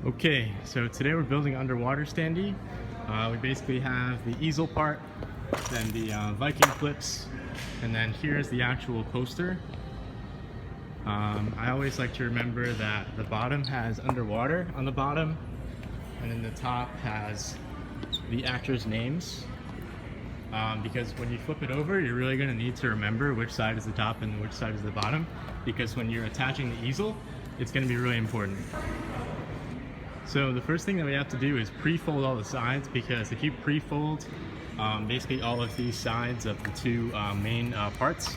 Okay, so today we're building underwater standee. We basically have the easel part, then the Viking clips, and then here's the actual poster. I always like to remember that the bottom has underwater on the bottom, and then the top has the actors' names. Because when you flip it over, you're really going to need to remember which side is the top and which side is the bottom, because when you're attaching the easel, it's going to be really important. So the first thing that we have to do is pre-fold all the sides, because if you pre-fold basically all of these sides of the two main parts,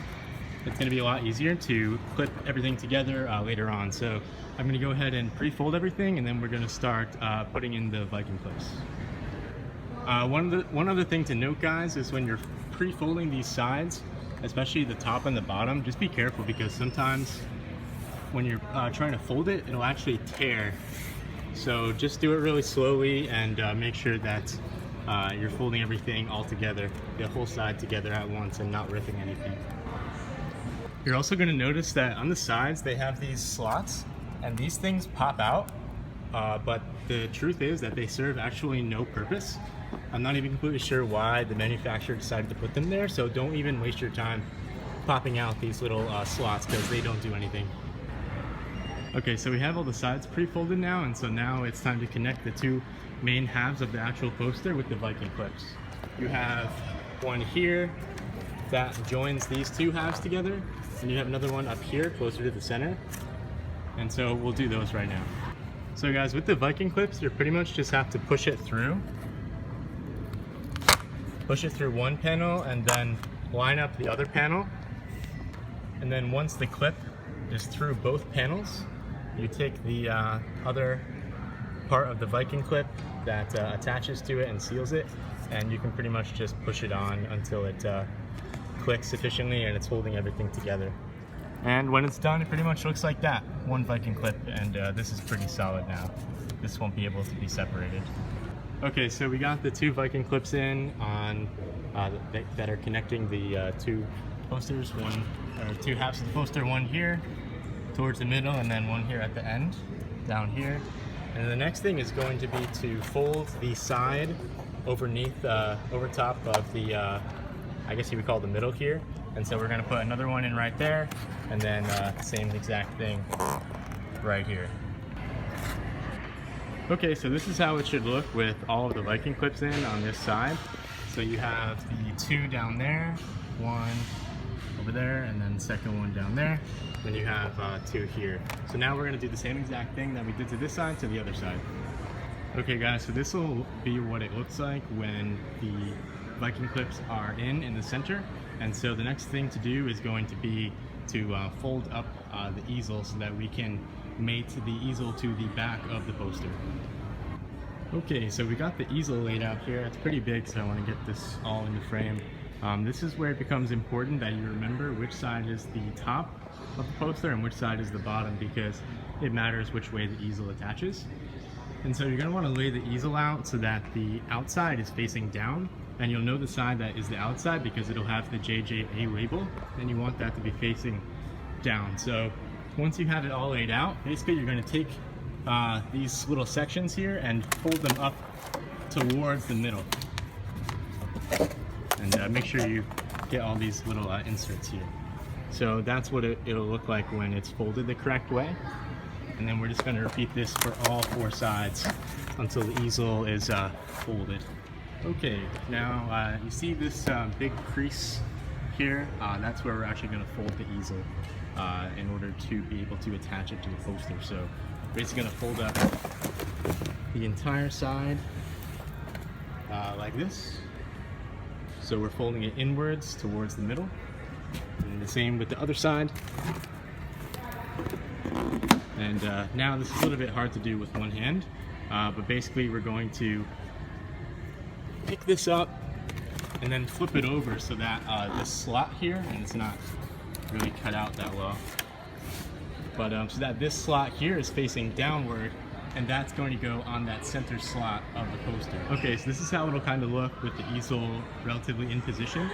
it's going to be a lot easier to clip everything together later on. So I'm going to go ahead and pre-fold everything, and then we're going to start putting in the Viking clips. One other thing to note, guys, is when you're pre-folding these sides, especially the top and the bottom, just be careful, because sometimes when you're trying to fold it, it'll actually tear. So just do it really slowly and make sure that you're folding everything all together, the whole side together at once, and not ripping anything. You're also going to notice that on the sides they have these slots, and these things pop out, but the truth is that they serve actually no purpose. I'm not even completely sure why the manufacturer decided to put them there, so don't even waste your time popping out these little slots, because they don't do anything. Okay, so we have all the sides pre-folded now, and so now it's time to connect the two main halves of the actual poster with the Viking clips. You have one here that joins these two halves together, and you have another one up here closer to the center, and so we'll do those right now. So guys, with the Viking clips, you pretty much just have to push it through one panel and then line up the other panel, and then once the clip is through both panels, you take the other part of the Viking clip that attaches to it and seals it, and you can pretty much just push it on until it clicks sufficiently and it's holding everything together. And when it's done, it pretty much looks like that. One Viking clip, and this is pretty solid now. This won't be able to be separated. Okay, so we got the two Viking clips in on that are connecting the two posters, two halves of the poster, one here towards the middle, and then one here at the end, down here. And the next thing is going to be to fold the side over top of the, I guess you would call the middle here. And so we're going to put another one in right there, and then same exact thing right here. Okay, so this is how it should look with all of the Viking clips in on this side. So you have the two down there, one over there, and then the second one down there. Then you have two here. So now we're going to do the same exact thing that we did to this side to the other side. Okay guys, so this will be what it looks like when the Viking clips are in the center. And so the next thing to do is going to be to fold up the easel so that we can mate the easel to the back of the poster. Okay, so we got the easel laid out here. It's pretty big, so I want to get this all in the frame. This is where it becomes important that you remember which side is the top of the poster and which side is the bottom, because it matters which way the easel attaches. And so you're going to want to lay the easel out so that the outside is facing down, and you'll know the side that is the outside because it'll have the JJA label, and you want that to be facing down. So once you have it all laid out, basically you're going to take these little sections here and fold them up towards the middle. And make sure you get all these little inserts here. So that's what it'll look like when it's folded the correct way. And then we're just going to repeat this for all four sides until the easel is folded. Okay, now you see this big crease here? That's where we're actually going to fold the easel in order to be able to attach it to the poster. So we're basically going to fold up the entire side like this. So we're folding it inwards towards the middle, and the same with the other side. And now this is a little bit hard to do with one hand, but basically we're going to pick this up and then flip it over so that this slot here, and it's not really cut out that well, but so that this slot here is facing downward, and that's going to go on that center slot of the poster. Okay, so this is how it'll kind of look with the easel relatively in position.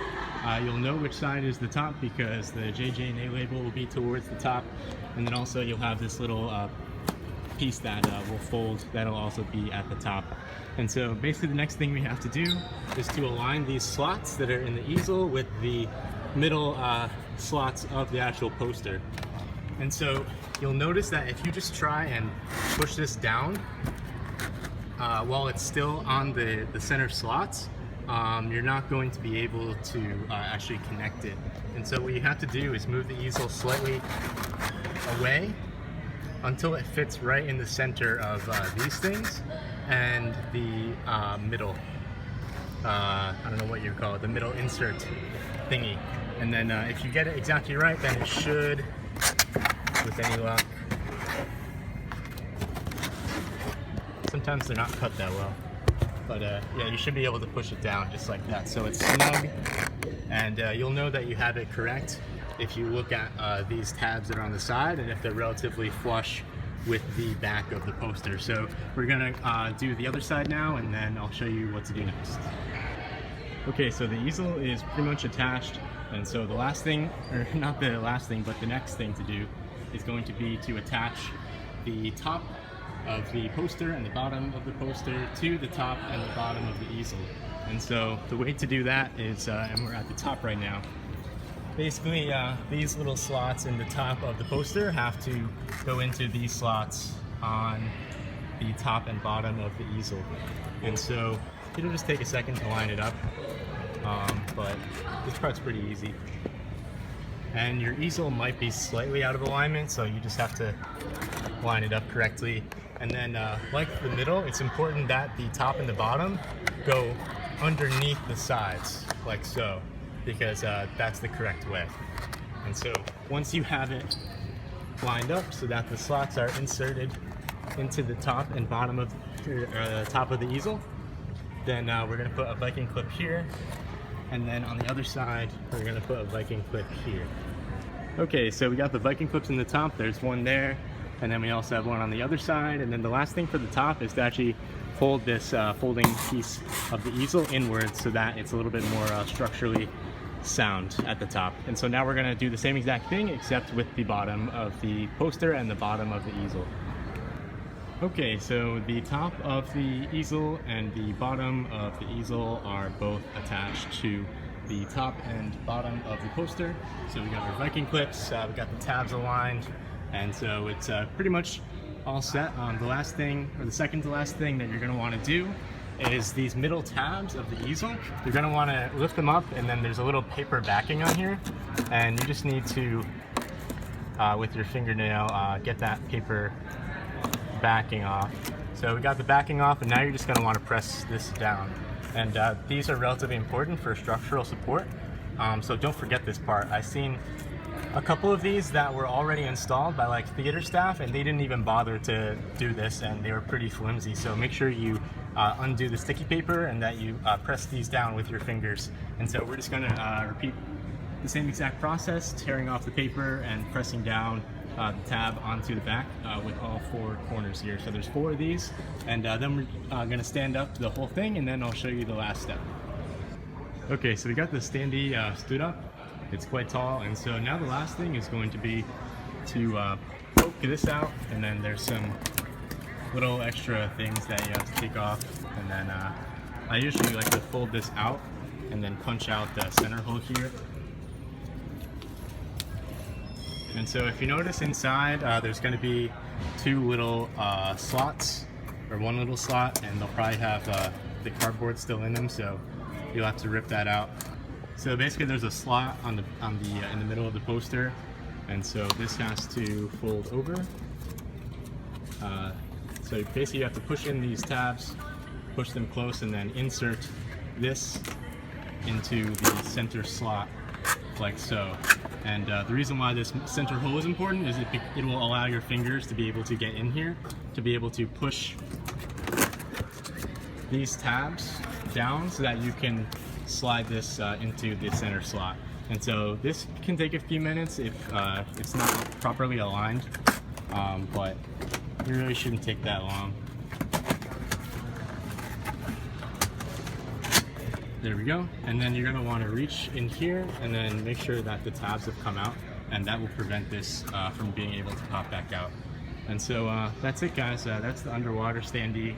You'll know which side is the top because the JJ&A label will be towards the top, and then also you'll have this little piece that will fold, that'll also be at the top. And so basically the next thing we have to do is to align these slots that are in the easel with the middle slots of the actual poster. And so you'll notice that if you just try and push this down while it's still on the center slots, you're not going to be able to actually connect it. And so what you have to do is move the easel slightly away until it fits right in the center of these things and the middle, I don't know what you call it, the middle insert thingy. And then if you get it exactly right, then it should, with any luck, sometimes they're not cut that well, but yeah, you should be able to push it down just like that so it's snug. And you'll know that you have it correct if you look at these tabs that are on the side and if they're relatively flush with the back of the poster. So we're gonna do the other side now, and then I'll show you what to do next. Okay, so the easel is pretty much attached, and so the last thing, or not the last thing, but the next thing to do is going to be to attach the top of the poster and the bottom of the poster to the top and the bottom of the easel. And so the way to do that is, and we're at the top right now, basically these little slots in the top of the poster have to go into these slots on the top and bottom of the easel. And so it'll just take a second to line it up, but this part's pretty easy. And your easel might be slightly out of alignment, so you just have to line it up correctly. And then like the middle, it's important that the top and the bottom go underneath the sides, like so, because that's the correct way. And so once you have it lined up so that the slots are inserted into the top and bottom of the top of the easel, then we're going to put a Viking clip here, and then on the other side we're going to put a Viking clip here. Okay, so we got the Viking clips in the top, there's one there, and then we also have one on the other side. And then the last thing for the top is to actually fold this folding piece of the easel inwards so that it's a little bit more structurally sound at the top. And so now we're going to do the same exact thing except with the bottom of the poster and the bottom of the easel. Okay, so the top of the easel and the bottom of the easel are both attached to the top and bottom of the poster. So we got our Viking clips, we got the tabs aligned, and so it's pretty much all set. The last thing, or the second to last thing that you're going to want to do is these middle tabs of the easel. You're going to want to lift them up, and then there's a little paper backing on here, and you just need to, with your fingernail, get that paper backing off. So we got the backing off, and now you're just going to want to press this down. And these are relatively important for structural support, so don't forget this part. I've seen a couple of these that were already installed by like theater staff, and they didn't even bother to do this, and they were pretty flimsy. So make sure you undo the sticky paper and that you press these down with your fingers. And so we're just going to repeat the same exact process, tearing off the paper and pressing down the tab onto the back with all four corners here. So there's 4 of these, and then we're going to stand up the whole thing, and then I'll show you the last step. Okay, so we got the Standee stood up. It's quite tall, and so now the last thing is going to be to poke this out, and then there's some little extra things that you have to take off. And then I usually like to fold this out and then punch out the center hole here. And so if you notice inside, there's going to be 2 little slots, or 1 little slot, and they'll probably have the cardboard still in them, so you'll have to rip that out. So basically there's a slot in the middle of the poster, and so this has to fold over. So basically you have to push in these tabs, push them close, and then insert this into the center slot like so. And the reason why this center hole is important is it will allow your fingers to be able to get in here, to be able to push these tabs down so that you can slide this into the center slot. And so this can take a few minutes if it's not properly aligned, but it really shouldn't take that long. There we go. And then you're going to want to reach in here and then make sure that the tabs have come out, and that will prevent this from being able to pop back out. And so that's it, guys. That's the underwater Standee.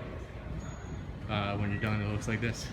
When you're done, it looks like this.